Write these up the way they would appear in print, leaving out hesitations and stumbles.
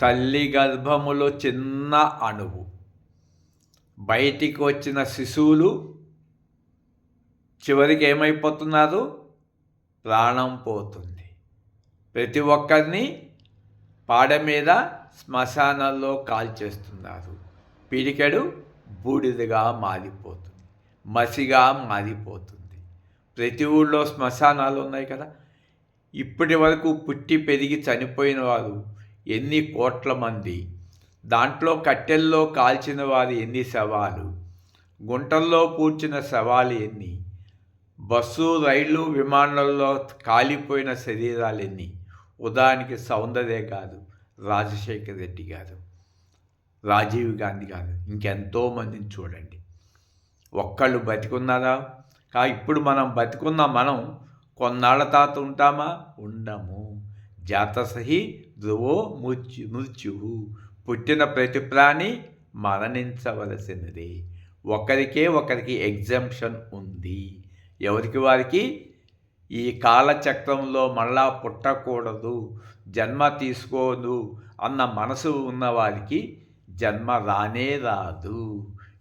తల్లి గర్భములో చిన్న అణువు, బయటికి వచ్చిన శిశువులు చివరికి ఏమైపోతున్నారు? ప్రాణం పోతుంది. ప్రతి ఒక్కరిని పాడ మీద శ్మశానాల్లో కాల్చేస్తున్నారు. పిడికెడు బూడిదగా మారిపోతుంది, మసిగా మారిపోతుంది. ప్రతి ఊళ్ళో శ్మశానాలు ఉన్నాయి కదా. ఇప్పటి వరకు పుట్టి పెరిగి చనిపోయిన వారు ఎన్ని కోట్ల మంది, దాంట్లో కట్టెల్లో కాల్చిన వారు ఎన్ని శవాలు, గుంటల్లో పూడ్చిన శవాలు ఎన్ని, బస్సు రైళ్ళు విమానాల్లో కాలిపోయిన శరీరాలు ఎన్ని. ఉదాహరణకి సౌందర్య గారు, రాజశేఖర్ రెడ్డి గారు, రాజీవ్ గాంధీ గారు, ఇంకెంతోమందిని చూడండి. ఒక్కళ్ళు బతికున్నారా? ఇప్పుడు మనం బతికున్న మనం కొన్నాళ్ళ తాత ఉంటామా? ఉండము. జాతసహి ధ్రువో మృత్యు. పుట్టిన ప్రతి ప్రాణి మరణించవలసినది. ఒకరికి ఎగ్జంప్షన్ ఉంది. ఎవరికి వారికి ఈ కాలచక్రంలో మళ్ళా పుట్టకూడదు, జన్మ తీసుకోదు అన్న మనసు ఉన్నవారికి జన్మ రానే రాదు.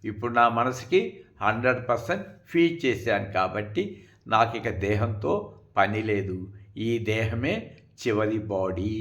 ఇప్పుడు నా మనసుకి 100% ఫీడ్ చేశాను కాబట్టి నాకు ఇక దేహంతో పని లేదు. ఈ దేహమే చివరి బాడీ.